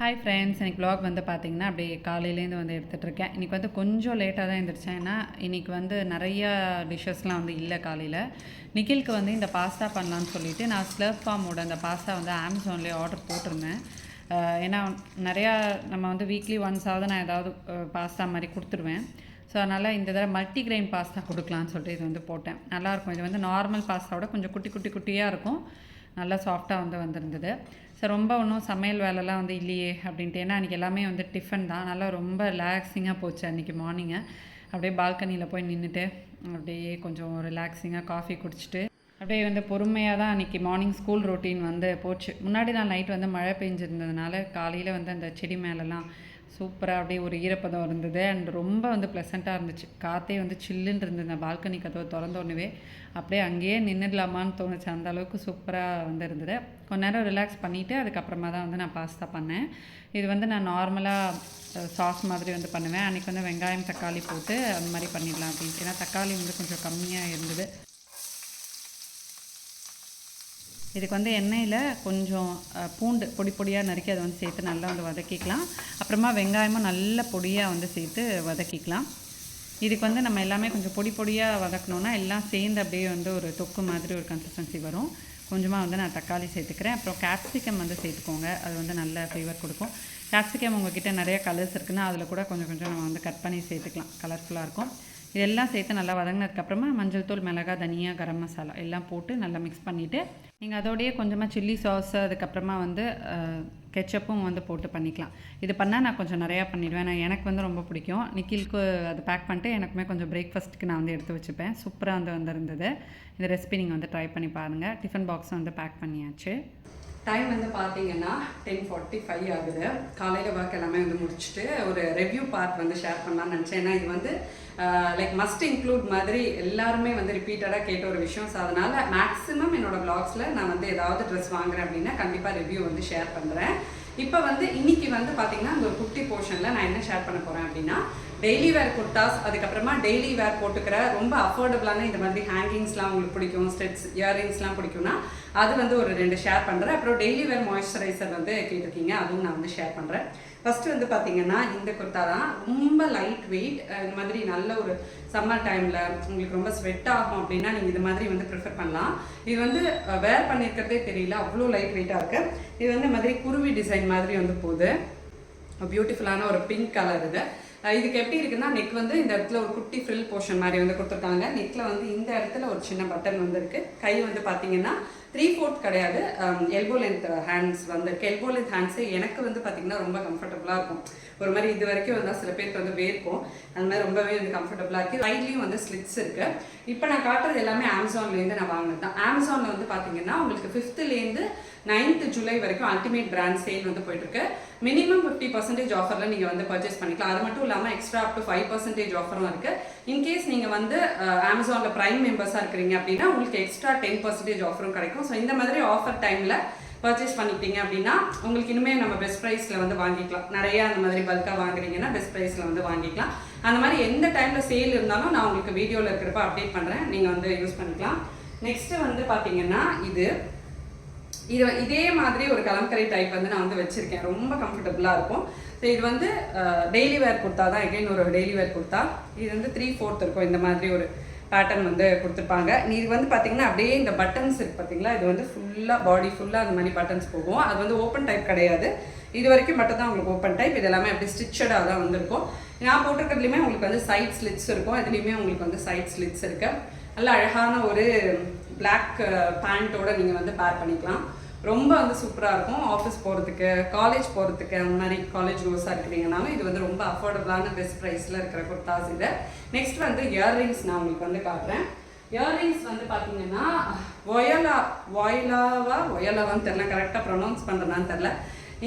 Hi friends, இன்றைக்கி vlog வந்து பார்த்திங்கன்னா அப்படியே காலையிலேருந்து வந்து எடுத்துகிட்ருக்கேன். இன்றைக்கி வந்து கொஞ்சம் லேட்டாக தான் எழுந்திரிச்சேன். ஏன்னா இன்றைக்கி வந்து நிறையா டிஷ்ஷஸ்லாம் வந்து இல்லை காலையில். நிக்கிலுக்கு வந்து இந்த பாஸ்தா பண்ணலான்னு சொல்லிவிட்டு நான் ஸ்லர்ப் ஃபார்மோட அந்த பாஸ்தா வந்து அமேசான்லேயே ஆர்டர் போட்டிருந்தேன். ஏன்னா நிறையா நம்ம வந்து வீக்லி ஒன்ஸாவது நான் ஏதாவது பாஸ்தா மாதிரி கொடுத்துருவேன். ஸோ அதனால் இந்த தடவை மல்டிக்ரெயின் பாஸ்தா கொடுக்கலான்னு சொல்லிட்டு இது வந்து போட்டேன். நல்லாயிருக்கும். இது வந்து நார்மல் பாஸ்தாவோட கொஞ்சம் குட்டியாக இருக்கும். நல்லா சாஃப்டாக வந்து வந்திருந்தது. ஸோ ரொம்ப ஒன்றும் சமையல் வேலைலாம் வந்து இல்லையே அப்படின்ட்டு, ஏன்னா அன்றைக்கி எல்லாமே வந்து டிஃபன் தான். நல்லா ரொம்ப ரிலாக்ஸிங்காக போச்சு அன்றைக்கி மார்னிங்கை. அப்படியே பால்கனியில் போய் நின்றுட்டு அப்படியே கொஞ்சம் ரிலாக்ஸிங்காக காஃபி குடிச்சிட்டு அப்படியே வந்து பொறுமையாக தான் அன்றைக்கி மார்னிங் ஸ்கூல் ரொட்டீன் வந்து போச்சு. முன்னாடி நாள் நைட் வந்து மழை பெஞ்சிருந்ததுனால காலையில் வந்து அந்த செடி மேலெலாம் சூப்பராக அப்படியே ஒரு ஈரப்பதம் இருந்தது. அண்ட் ரொம்ப வந்து ப்ளசண்ட்டாக இருந்துச்சு. காற்றே வந்து சில்லுன்னு இருந்தது. அந்த பால்கனி கதவை திறந்தோடனே அப்படியே அங்கேயே நின்றுடலாமான்னு தோணுச்சு. அந்த அளவுக்கு சூப்பராக வந்து இருந்தது. கொஞ்ச நேரம் ரிலாக்ஸ் பண்ணிவிட்டு அதுக்கப்புறமா தான் வந்து நான் பாஸ்தா பண்ணேன். இது வந்து நான் நார்மலாக சாஸ் மாதிரி வந்து பண்ணுவேன். அன்றைக்கி வந்து வெங்காயம் தக்காளி போட்டு அந்த மாதிரி பண்ணிடலாம் அப்படின்ட்டு. ஏன்னா தக்காளி வந்து கொஞ்சம் கம்மியாக இருந்தது. இதுக்கு வந்து எண்ணெயில் கொஞ்சம் பூண்டு பொடியாக நறுக்கி அதை வந்து சேர்த்து நல்லா வந்து வதக்கிக்கலாம். அப்புறமா வெங்காயமும் நல்ல பொடியாக வந்து சேர்த்து வதக்கிக்கலாம். இதுக்கு வந்து நம்ம எல்லாமே கொஞ்சம் பொடியாக வதக்கணுன்னா எல்லாம் சேர்ந்து அப்படியே வந்து ஒரு தொக்கு மாதிரி ஒரு கன்சிஸ்டன்சி வரும். கொஞ்சமாக வந்து நான் தக்காளி சேர்த்துக்கிறேன். அப்புறம் கேப்சிகம் வந்து சேர்த்துக்கோங்க. அது வந்து நல்ல ஃப்ளேவர் கொடுக்கும். கேப்சிகம் உங்கள்கிட்ட நிறைய கலர்ஸ் இருக்குன்னா அதில் கூட கொஞ்சம் நம்ம வந்து கட் பண்ணி சேர்த்துக்கலாம். கலர்ஃபுல்லாக இருக்கும். இதெல்லாம் சேர்த்து நல்லா வதங்கினதுக்கப்புறமா மஞ்சள் தூள், மிளகாய், தனியா, கரம் மசாலா எல்லாம் போட்டு நல்லா மிக்ஸ் பண்ணிவிட்டு நீங்கள் அதோடையே கொஞ்சமாக சில்லி சாஸ், அதுக்கப்புறமா வந்து கெச்சப்பும் வந்து போட்டு பண்ணிக்கலாம். இது பண்ணால் நான் கொஞ்சம் நிறையா பண்ணிவிடுவேன். எனக்கு வந்து ரொம்ப பிடிக்கும். நிக்கிலுக்கு அது பேக் பண்ணிட்டு எனக்குமே கொஞ்சம் பிரேக்ஃபாஸ்ட்டுக்கு நான் வந்து எடுத்து வச்சுப்பேன். சூப்பராக வந்து வந்திருந்தது. இந்த ரெசிபி நீங்கள் வந்து ட்ரை பண்ணி பாருங்கள். டிஃபன் பாக்ஸும் வந்து பேக் பண்ணியாச்சு. டைம் வந்து பார்த்தீங்கன்னா 10:45 ஆகுது. காலையில் ஒர்க் எல்லாமே வந்து முடிச்சுட்டு ஒரு ரிவ்யூ பார்ட் வந்து ஷேர் பண்ணலான்னு நினச்சேன். ஏன்னா இது வந்து லைக் மஸ்ட் இன்க்ளூட் மாதிரி எல்லாருமே வந்து ரிப்பீட்டடாக கேட்ட ஒரு விஷயம். ஸோ அதனால் மேக்ஸிமம் என்னோடய வ்ளாக்ஸில் நான் வந்து ஏதாவது ட்ரெஸ் வாங்குறேன் அப்படின்னா கண்டிப்பாக ரிவ்யூ வந்து ஷேர் பண்ணுறேன். இப்போ வந்து இன்றைக்கி வந்து பார்த்திங்கன்னா அந்த ஒரு குட்டி போர்ஷனில் நான் என்ன ஷேர் பண்ண போகிறேன் அப்படின்னா டெய்லி வேர் குர்தாஸ், அதுக்கப்புறமா டெய்லி வேர் போட்டுக்கிற ரொம்ப அஃபோர்டபுளான இந்த மாதிரி ஹேங்கிங்ஸ்லாம் உங்களுக்கு பிடிக்கும், ஸ்டெட்ஸ், இயரிங்ஸ்லாம் பிடிக்கும்னா அது வந்து ஒரு 2 ஷேர் பண்ணுறேன். அப்புறம் டெய்லி வேர் மாய்ஸ்சரைசர் வந்து கேட்டிருக்கீங்க, அதுவும் நான் வந்து ஷேர் பண்ணுறேன். ஃபஸ்ட்டு வந்து பார்த்தீங்கன்னா இந்த குர்த்தா தான். ரொம்ப லைட் வெயிட். இந்த மாதிரி நல்ல ஒரு சம்மர் டைமில் உங்களுக்கு ரொம்ப ஸ்வெட் ஆகும் அப்படின்னா நீங்கள் இது மாதிரி வந்து ப்ரிஃபர் பண்ணலாம். இது வந்து வேர் பண்ணியிருக்கிறதே தெரியல, அவ்வளோ லைட் வெயிட்டாக இருக்குது. இது வந்து இந்த மாதிரி குருவி டிசைன் மாதிரி வந்து போகுது. பியூட்டிஃபுல்லான ஒரு பிங்க் கலர் இது. இதுக்கு எப்படி இருக்குன்னா நெக் வந்து இந்த இடத்துல ஒரு குட்டி ஃப்ரில் போர்ஷன் மாதிரி வந்து கொடுத்துருக்காங்க. நெக்கில் வந்து இந்த இடத்துல ஒரு சின்ன பட்டன் வந்து இருக்குது. கை வந்து பார்த்தீங்கன்னா 3/4 கிடையாது, எல்போ லென்த் ஹேண்ட்ஸ் வந்துருக்கு. எல்போ லென்த் ஹேண்ட்ஸு எனக்கு வந்து பார்த்திங்கன்னா ரொம்ப கம்ஃபர்டபுளாக இருக்கும். ஒரு மாதிரி இது வரைக்கும் வந்தால் சில பேருக்கு வந்து வேர்க்கும், அந்த மாதிரி ரொம்பவே வந்து கம்ஃபர்டபுளாக இருக்குது. சைட்லேயும் வந்து ஸ்லிட்ஸ் இருக்குது. இப்போ நான் காட்டுறது எல்லாமே அமேசான்லேருந்து நான் வாங்கினது தான். அமேசானில் வந்து பார்த்தீங்கன்னா உங்களுக்கு 5th 9th ஜூலை வரைக்கும் அல்டிமேட் பிராண்ட் சேல் வந்து போயிட்டுருக்கு. மினிமம் 50% ஆஃபரில் நீங்கள் வந்து பர்ச்சேஸ் பண்ணிக்கலாம். அது மட்டும் இல்லாமல் எக்ஸ்ட்ரா அப் டு 5% ஆஃபரும் இருக்குது. இன்கேஸ் நீங்கள் வந்து அமேசானில் ப்ரைம் மெம்பர்ஸாக இருக்கிறீங்க அப்படின்னா உங்களுக்கு எக்ஸ்ட்ரா 10% ஆஃபரும் கிடைக்கும். ஸோ இந்த மாதிரி ஆஃபர் டைமில் பர்ச்சேஸ் பண்ணிக்கிட்டீங்க அப்படின்னா உங்களுக்கு இனிமேல் நம்ம பெஸ்ட் ப்ரைஸில் வந்து வாங்கிக்கலாம். நிறையா அந்த மாதிரி பல்காக வாங்குறீங்கன்னா பெஸ்ட் ப்ரைஸில் வந்து வாங்கிக்கலாம். அந்த மாதிரி எந்த டைமில் சேல் இருந்தாலும் நான் உங்களுக்கு வீடியோவில் இருக்கிறப்ப அப்டேட் பண்ணுறேன், நீங்கள் வந்து யூஸ் பண்ணிக்கலாம். நெக்ஸ்ட்டு வந்து பார்த்தீங்கன்னா இதே மாதிரி ஒரு கலம்கரை டைப் வந்து நான் வந்து வச்சுருக்கேன். ரொம்ப கம்ஃபர்டபுளாக இருக்கும். ஸோ இது வந்து டெய்லி வேர் குர்த்தா தான். எகைன் ஒரு டெய்லி வேர் குர்த்தா. இது வந்து 3/4 இருக்கும். இந்த மாதிரி ஒரு பேட்டர்ன் வந்து கொடுத்துருப்பாங்க. இது வந்து பார்த்தீங்கன்னா அப்படியே இந்த பட்டன்ஸ் இருக்குது பார்த்தீங்களா, இது வந்து ஃபுல்லாக பாடி ஃபுல்லாக அந்த மாதிரி பட்டன்ஸ் போகும். அது வந்து ஓப்பன் டைப் கிடையாது. இது வரைக்கும் மட்டும் தான் உங்களுக்கு ஓப்பன் டைப். இது எல்லாமே அப்படி ஸ்டிச்சடாக தான் வந்திருக்கும். நான் போட்டிருக்கிறதுலையுமே உங்களுக்கு வந்து சைட் ஸ்லிட்ஸ் இருக்கும். இதுலேயுமே உங்களுக்கு வந்து சைட் ஸ்லிட்ஸ் இருக்குது. நல்ல அழகான ஒரு பிளாக் பேண்ட்டோட நீங்கள் வந்து பேர் பண்ணிக்கலாம். ரொம்ப வந்து சூப்பராக இருக்கும். ஆஃபீஸ் போகிறதுக்கு, காலேஜ் போகிறதுக்கு, அந்த மாதிரி காலேஜ் கோர்ஸாக இருக்கிறீங்கனாலும் இது வந்து ரொம்ப அஃபோர்டபுளான பெஸ்ட் ப்ரைஸில் இருக்கிற குர்தாஸ் இது. நெக்ஸ்ட் வந்து இயர்ரிங்ஸ் நான் உங்களுக்கு வந்து காட்டுறேன். இயர்ரிங்ஸ் வந்து பார்த்தீங்கன்னா ஒயலாவான்னு தெரில, கரெக்டாக ப்ரொனவுன்ஸ் பண்ணுறதான்னு தெரில.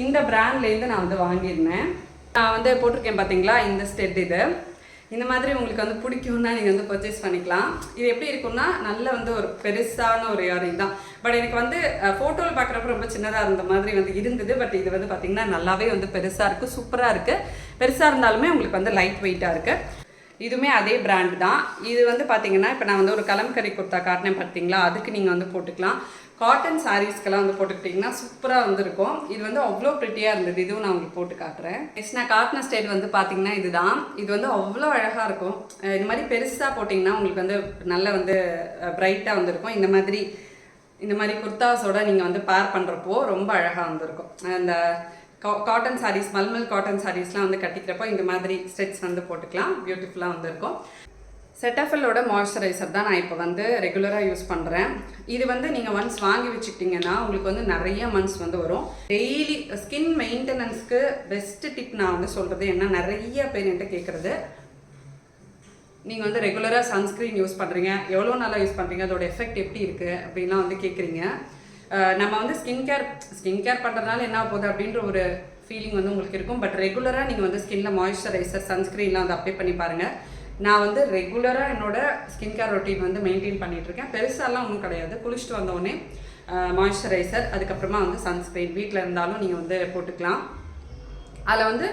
இந்த பிராண்ட்லேருந்து நான் வந்து வாங்கியிருந்தேன். நான் வந்து போட்டிருக்கேன் பார்த்தீங்களா இந்த ஸ்டெட். இது இந்த மாதிரி உங்களுக்கு வந்து பிடிக்கும்னா நீங்கள் வந்து பர்ச்சேஸ் பண்ணிக்கலாம். இது எப்படி இருக்குன்னா நல்ல வந்து ஒரு பெருசான ஒரு இயரிங் தான். பட் எனக்கு வந்து ஃபோட்டோவில் பார்க்குறப்ப ரொம்ப சின்னதாக இருந்த மாதிரி வந்து இருந்தது. பட் இது வந்து பார்த்திங்கன்னா நல்லாவே வந்து பெருசாக இருக்குது, சூப்பராக இருக்குது. பெருசாக இருந்தாலுமே உங்களுக்கு வந்து லைட் வெயிட்டாக இருக்குது. இதுவுமே அதே பிராண்ட் தான். இது வந்து பார்த்தீங்கன்னா இப்போ நான் வந்து ஒரு கலம்கரி குர்த்தா காட்டினேன் பார்த்தீங்களா, அதுக்கு நீங்கள் வந்து போட்டுக்கலாம். காட்டன் சாரீஸ்க்கெல்லாம் வந்து போட்டுக்கிட்டிங்கன்னா சூப்பராக வந்துருக்கும். இது வந்து அவ்வளோ ப்ரிட்டியாக இருந்தது. இதுவும் நான் உங்களுக்கு போட்டு காட்டுறேன். நெக்ஸ்ட் நான் காட்டின ஸ்டைல் வந்து பார்த்தீங்கன்னா இதுதான். இது வந்து அவ்வளோ அழகாக இருக்கும். இது மாதிரி பெருசாக போட்டிங்கன்னா உங்களுக்கு வந்து நல்ல வந்து பிரைட்டாக வந்துருக்கும். இந்த மாதிரி குர்தாஸோட நீங்கள் வந்து பேர் பண்ணுறப்போ ரொம்ப அழகாக வந்திருக்கும். அந்த காட்டன் சாரீஸ், மல்மல் காட்டன் சாரீஸ்லாம் வந்து கட்டிக்கிறப்போ இந்த மாதிரி ஸ்டெட்ஸ் வந்து போட்டுக்கலாம். பியூட்டிஃபுல்லாக வந்துருக்கும். செட்டாஃபிலோட மாய்ஸ்சரைசர் தான் நான் இப்போ வந்து ரெகுலராக யூஸ் பண்ணுறேன். இது வந்து நீங்கள் ஒன்ஸ் வாங்கி வச்சுக்கிட்டிங்கன்னா உங்களுக்கு வந்து நிறைய மந்த்ஸ் வந்து வரும். டெய்லி ஸ்கின் மெயின்டெனன்ஸ்க்கு பெஸ்ட்டு டிப் நான் வந்து சொல்கிறது என்ன, நிறைய பேர் என்கிட்ட கேட்குறது, நீங்கள் வந்து ரெகுலராக சன்ஸ்க்ரீன் யூஸ் பண்ணுறீங்க, எவ்வளோ நாளாக யூஸ் பண்ணுறீங்க, அதோட எஃபெக்ட் எப்படி இருக்குது அப்படின்லாம் வந்து கேட்குறீங்க. நம்ம வந்து ஸ்கின் கேர் பண்ணுறதுனால என்ன போகுது அப்படின்ற ஒரு ஃபீலிங் வந்து உங்களுக்கு இருக்கும். பட் ரெகுலராக நீங்கள் வந்து ஸ்கின்னில் மாய்ஸ்சரைசர், சன்ஸ்க்ரீன்லாம் வந்து அப்ளை பண்ணி பாருங்கள். நான் வந்து ரெகுலராக என்னோடய ஸ்கின் கேர் ரொட்டீன் வந்து மெயின்டைன் பண்ணிகிட்ருக்கேன். பெருசாலாம் ஒன்றும் கிடையாது. குளிச்சுட்டு வந்தோடனே மாய்ஸ்சரைசர், அதுக்கப்புறமா வந்து சன்ஸ்க்ரீன் வீட்டில் இருந்தாலும் நீங்கள் வந்து போட்டுக்கலாம். அதில் வந்து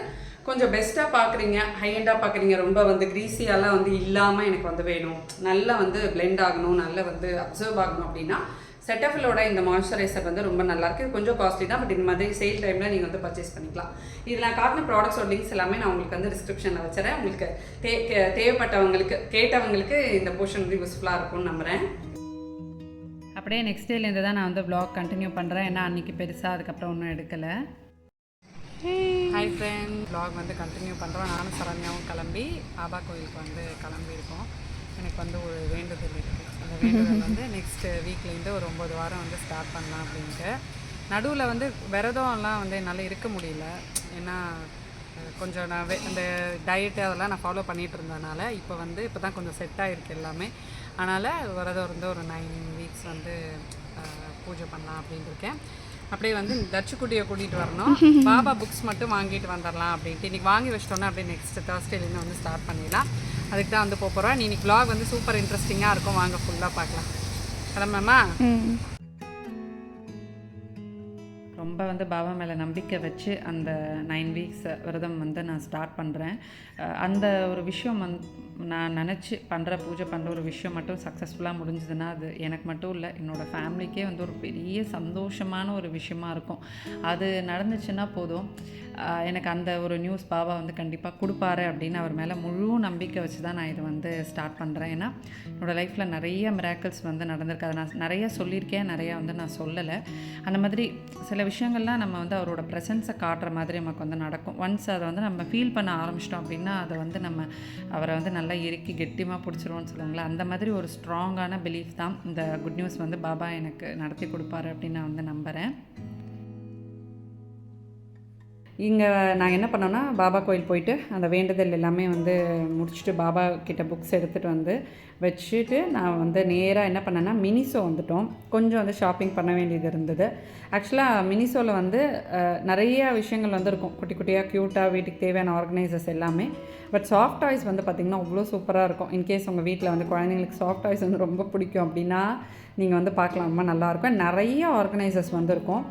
கொஞ்சம் பெஸ்ட்டாக பார்க்குறீங்க, ஹையண்டாக பார்க்குறீங்க, ரொம்ப வந்து க்ரீஸியாலாம் வந்து இல்லாமல் எனக்கு வந்து வேணும், நல்லா வந்து பிளெண்ட் ஆகணும், நல்லா வந்து அப்சர்வ் ஆகணும் அப்படின்னா செட்டாஃபிலோட இந்த மாய்ஸ்சரைசர் வந்து ரொம்ப நல்லாயிருக்கு. இது கொஞ்சம் காஸ்ட்லி தான், பட் இந்த மாதிரி சேல் டைமில் நீங்கள் வந்து பர்ச்சேஸ் பண்ணிக்கலாம். இதில் நான் காட்டின ப்ராடக்ட்ஸோட லிங்க்ஸ் எல்லாமே நான் உங்களுக்கு வந்து டிஸ்கிரிப்ஷனில் வச்சுறேன். உங்களுக்கு தேவைப்பட்டவங்களுக்கு, கேட்டவங்களுக்கு இந்த போர்ஷன் வந்து யூஸ்ஃபுல்லாக இருக்கும்னு நம்புகிறேன். அப்படியே நெக்ஸ்ட் டேலேருந்து தான் நான் வந்து வ்ளாக் கண்டினியூ பண்ணுறேன். ஏன்னா அன்றைக்கி பெருசாக அதுக்கப்புறம் ஒன்றும் எடுக்கலை. ஹாய் ஃப்ரெண்ட், வ்ளாக் வந்து கண்டினியூ பண்ணுறோம். நானும் சரண்யாவும் கிளம்பி பாபா கோயிலுக்கு வந்து கிளம்பியிருக்கோம். எனக்கு வந்து ஒரு வேண்டுதல் இருக்குது. அந்த வேண்டுதல் வந்து நெக்ஸ்ட் வீக்லேருந்து ஒரு 9 வாரம் வந்து ஸ்டார்ட் பண்ணலாம் அப்படின்ட்டு. நடுவில் வந்து விரதம்லாம் வந்து என்னால் இருக்க முடியல. ஏன்னா கொஞ்சம் நான் அந்த டயட்டு அதெல்லாம் நான் ஃபாலோ பண்ணிகிட்டு இருந்ததுனால இப்போ தான் கொஞ்சம் செட் ஆகிருக்கு எல்லாமே. அதனால் விரதம் இருந்து ஒரு 9 வீக்ஸ் வந்து பூஜை பண்ணலாம் அப்படின்ட்டு இருக்கேன். அப்படியே வந்து தட்சுக்குட்டியை கூட்டிகிட்டு வரணும். பாபா புக்ஸ் மட்டும் வாங்கிட்டு வந்துடலாம் அப்படின்ட்டு. இன்றைக்கி வாங்கி வச்சிட்டோன்னா அப்படியே நெக்ஸ்ட் தேர்ஸ்டேலேருந்து வந்து ஸ்டார்ட் பண்ணிடலாம். அதுக்கு தான் வந்து போகிறோம். இன்னைக்கு vlog வந்து சூப்பர் இன்ட்ரெஸ்டிங்காக இருக்கும். வாங்க ஃபுல்லாக பார்க்கலாம். கிளம்புமா? ரொம்ப வந்து பாபா மேலே நம்பிக்கை வச்சு அந்த 9 வீக்ஸ் விரதம் வந்து நான் ஸ்டார்ட் பண்ணுறேன். அந்த ஒரு விஷயம் நான் நினச்சி பூஜை பண்ணுற ஒரு விஷயம் மட்டும் சக்ஸஸ்ஃபுல்லாக முடிஞ்சதுன்னா அது எனக்கு மட்டும் இல்லை, என்னோடய ஃபேமிலிக்கே வந்து ஒரு பெரிய சந்தோஷமான ஒரு விஷயமா இருக்கும். அது நடந்துச்சுன்னா போதும், எனக்கு அந்த ஒரு நியூஸ் பாபா வந்து கண்டிப்பாக கொடுப்பாரு அப்படின்னு அவர் மேலே முழு நம்பிக்கை வச்சு தான் நான் இதை வந்து ஸ்டார்ட் பண்ணுறேன். ஏன்னா என்னோடய லைஃப்பில் நிறைய மிராக்கிள்ஸ் வந்து நடந்திருக்கு. அதை நான் நிறைய சொல்லியிருக்கேன், நிறையா வந்து நான் சொல்லலை. அந்த மாதிரி சில விஷயங்கள்லாம் நம்ம வந்து அவரோட ப்ரெசன்ஸை காட்டுற மாதிரி நமக்கு வந்து நடக்கும். ஒன்ஸ் அதை வந்து நம்ம ஃபீல் பண்ண ஆரம்பிச்சிட்டோம் அப்படின்னா அதை வந்து நம்ம அவரை வந்து நல்லா இறுக்கி கெட்டியமாக பிடிச்சிருவோன்னு சொல்லுவாங்களே, அந்த மாதிரி ஒரு ஸ்ட்ராங்கான பிலீஃப் தான் இந்த குட் நியூஸ் வந்து பாபா எனக்கு நடத்தி கொடுப்பாரு அப்படின்னு நான் வந்து நம்புகிறேன். இங்கே நாங்கள் என்ன பண்ணோன்னா பாபா கோயில் போயிட்டு அந்த வேண்டுதல் எல்லாமே வந்து முடிச்சுட்டு பாபா கிட்ட புக்ஸ் எடுத்துகிட்டு வந்து வச்சுட்டு நான் வந்து நேராக என்ன பண்ணேன்னா மினிசோ வந்துட்டோம். கொஞ்சம் வந்து ஷாப்பிங் பண்ண வேண்டியது இருந்தது. ஆக்சுவலாக மினிசோவில் வந்து நிறைய விஷயங்கள் வந்து இருக்கும், குட்டி குட்டியாக க்யூட்டாக வீட்டுக்கு தேவையான ஆர்கனைசர்ஸ் எல்லாமே. பட் சாஃப்ட் டாய்ஸ் வந்து பார்த்திங்கன்னா அவ்வளோ சூப்பராக இருக்கும். இன்கேஸ் உங்கள் வீட்டில் வந்து குழந்தைங்களுக்கு சாஃப்ட் டாய்ஸ் வந்து ரொம்ப பிடிக்கும் அப்படின்னா நீங்கள் வந்து பார்க்கலாம், ரொம்ப நல்லாயிருக்கும். நிறைய ஆர்கனைசர்ஸ் வந்து இருக்கும்.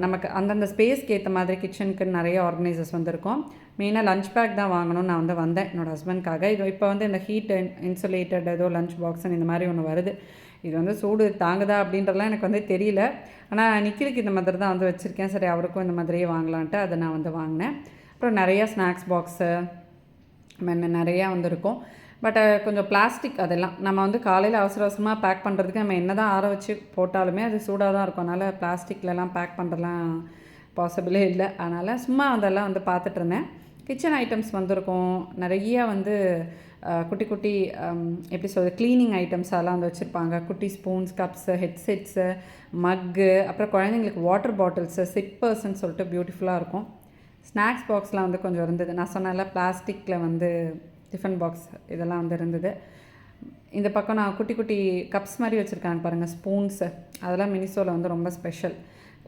நமக்கு அந்தந்த ஸ்பேஸ்க்கு ஏற்ற மாதிரி கிச்சனுக்கு நிறைய ஆர்கனைசர்ஸ் வந்துருக்கும். மெயினாக லஞ்ச் பேக் தான் வாங்கணும்னு நான் வந்து வந்தேன் என்னோடய ஹஸ்பண்ட்காக. இது இப்போ வந்து இந்த ஹீட் இன்சுலேட்டட் ஏதோ லஞ்ச் பாக்ஸ்ன்னு இந்த மாதிரி ஒன்று வருது. இது வந்து சூடு தாங்குதா அப்படின்றலாம் எனக்கு வந்து தெரியல. ஆனால் நிக்கிலுக்கு இந்த மாதிரி தான் வந்து வச்சுருக்கேன். சரி அவருக்கும் இந்த மாதிரியே வாங்கலான்ட்டு அதை நான் வந்து வாங்கினேன். அப்புறம் நிறையா ஸ்நாக்ஸ் பாக்ஸு நிறையா வந்துருக்கும். பட் கொஞ்சம் பிளாஸ்டிக் அதெல்லாம் நம்ம வந்து காலையில் அவசர அவசரமாக பேக் பண்ணுறதுக்கு நம்ம என்ன தான் ஆற வச்சு போட்டாலுமே அது சூடாக தான் இருக்கும். அதனால் பிளாஸ்டிக்லலாம் பேக் பண்ணுறதுலாம் பாசிபிளே இல்லை. அதனால் சும்மா அதெல்லாம் வந்து பார்த்துட்ருந்தேன். கிச்சன் ஐட்டம்ஸ் வந்திருக்கும் நிறைய வந்து குட்டி குட்டி எப்படி சொல்கிறது க்ளீனிங் ஐட்டம்ஸ் அதெல்லாம் வந்து வச்சுருப்பாங்க. குட்டி ஸ்பூன்ஸ், கப்ஸு, ஹெட்செட்ஸு, மக்கு, அப்புறம் குழந்தைங்களுக்கு வாட்டர் பாட்டில்ஸு, சிப்பர்ஸ்ன்னு சொல்லிட்டு பியூட்டிஃபுல்லாக இருக்கும். ஸ்நாக்ஸ் பாக்ஸ்லாம் வந்து கொஞ்சம் இருந்தது. நான் சொன்னால பிளாஸ்டிக்கில் வந்து டிஃபன் பாக்ஸ் இதெல்லாம் வந்து இருந்தது. இந்த பக்கம் நான் குட்டி குட்டி கப்ஸ் மாதிரி வச்சுருக்காங்க பாருங்கள், ஸ்பூன்ஸு, அதெல்லாம் மினிசோவில் வந்து ரொம்ப ஸ்பெஷல்.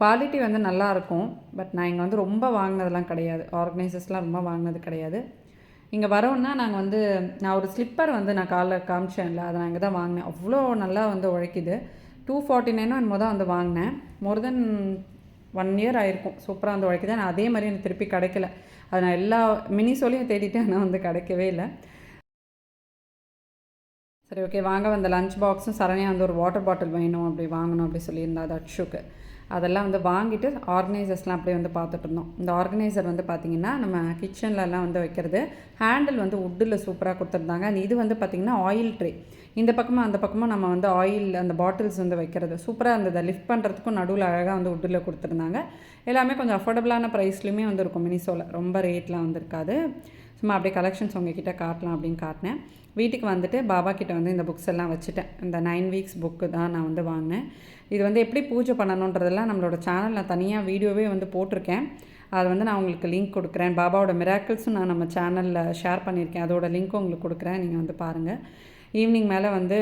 குவாலிட்டி வந்து நல்லாயிருக்கும். பட் நான் இங்கே வந்து ரொம்ப வாங்கினதெல்லாம் கிடையாது, ஆர்கனைசர்ஸ்லாம் ரொம்ப வாங்கினது கிடையாது. இங்கே வரோன்னா நாங்கள் வந்து நான் ஒரு ஸ்லிப்பர் வந்து நான் காலைல காமிச்சேன்ல, அதை நான் இங்கே தான் வாங்கினேன். அவ்வளோ நல்லா வந்து உழைக்குது. 249 என்னமோ தான் வந்து வாங்கினேன். மோர் தென் 1 இயர் ஆகிருக்கும். சூப்பராக வந்து உழைக்குது. நான் அதே மாதிரி எனக்கு திருப்பி கிடைக்கல. அது நான் எல்லா மினிசோலையும் தேடிட்டேன், ஆனால் வந்து கிடைக்கவே இல்லை. சரி ஓகே வாங்க வந்த லஞ்ச் பாக்ஸும் சரணியாக வந்து ஒரு வாட்டர் பாட்டில் வேணும் அப்படி வாங்கணும் அப்படி சொல்லியிருந்தா தட்ஷுக்கு. அதெல்லாம் வந்து வாங்கிட்டு ஆர்கனைசர்ஸ்லாம் அப்படியே வந்து பார்த்துட்டு இருந்தோம். இந்த ஆர்கனைசர் வந்து பார்த்திங்கன்னா நம்ம கிச்சன்லலாம் வந்து வைக்கிறது. ஹேண்டில் வந்து வுட்டில் சூப்பராக கொடுத்துருந்தாங்க. இது வந்து பார்த்திங்கன்னா ஆயில் ட்ரே. இந்த பக்கமும் அந்த பக்கமும் நம்ம வந்து ஆயில் அந்த பாட்டில்ஸ் வந்து வைக்கிறது சூப்பராக இருந்தது. லிஃப்ட் பண்ணுறதுக்கும் நடுவில் அழகாக வந்து வுட்டில் கொடுத்துருந்தாங்க. எல்லாமே கொஞ்சம் அஃபோர்டபுளான ப்ரைஸ்லையுமே வந்து இருக்கும் மினிசோவில். ரொம்ப ரேட்லாம் வந்து இருக்காது. சும்மா அப்படியே கலெக்ஷன்ஸ் உங்ககிட்ட காட்டலாம் அப்படின்னு காட்டினேன். வீட்டுக்கு வந்துட்டு பாபா கிட்ட வந்து இந்த புக்ஸ் எல்லாம் வச்சுட்டேன். இந்த 9 வீக்ஸ் புக்கு தான் நான் வந்து வாங்கினேன். இது வந்து எப்படி பூஜை பண்ணணுன்றதெல்லாம் நம்மளோட சேனலில் தனியாக வீடியோவே வந்து போட்டிருக்கேன். அது வந்து நான் உங்களுக்கு லிங்க் கொடுக்குறேன். பாபாவோட மிராக்கிள்ஸும் நான் நம்ம சேனலில் ஷேர் பண்ணியிருக்கேன். அதோட லிங்க்கும் உங்களுக்கு கொடுக்குறேன். நீங்கள் வந்து பாருங்கள். ஈவினிங் மேலே வந்து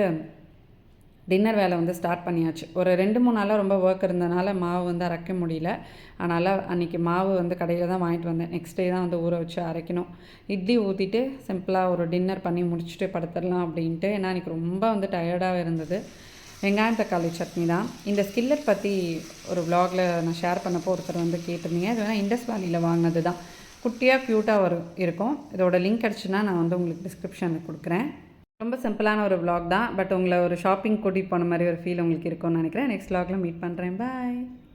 டின்னர் வேலை வந்து ஸ்டார்ட் பண்ணியாச்சு. ஒரு 2-3 நாளாக ரொம்ப ஒர்க் இருந்தனால மாவு வந்து அரைக்க முடியல. அதனால் அன்றைக்கி மாவு வந்து கடையில் தான் வாங்கிட்டு வந்தேன். நெக்ஸ்ட் டே தான் வந்து ஊற வச்சு அரைக்கணும். இட்லி ஊற்றிட்டு சிம்பிளாக ஒரு டின்னர் பண்ணி முடிச்சுட்டு படுத்துடலாம் அப்படின்ட்டு. ஏன்னா எனக்கு ரொம்ப வந்து டயர்டாக இருந்தது. வெங்காயம் தக்காளி சட்னி தான். இந்த ஸ்கில்லட் பற்றி ஒரு vlogல நான் ஷேர் பண்ணப்போ ஒருத்தர் வந்து கேட்டிருந்தீங்க. இது வேணால் இண்டஸ் வேலியில் வாங்கினது தான். குட்டியாக க்யூட்டாக இருக்கும். இதோட லிங்க் கிடச்சுன்னா நான் வந்து உங்களுக்கு டிஸ்கிரிப்ஷனில் கொடுக்குறேன். ரொம்ப சிம்பிளான ஒரு vlog தான். பட் உங்களை ஒரு ஷாப்பிங் கூட்டிகிட்டு போன மாதிரி ஒரு ஃபீல் உங்களுக்கு இருக்கும்னு நினைக்கிறேன். நெக்ஸ்ட் vlogல மீட் பண்ணுறேன். பாய்.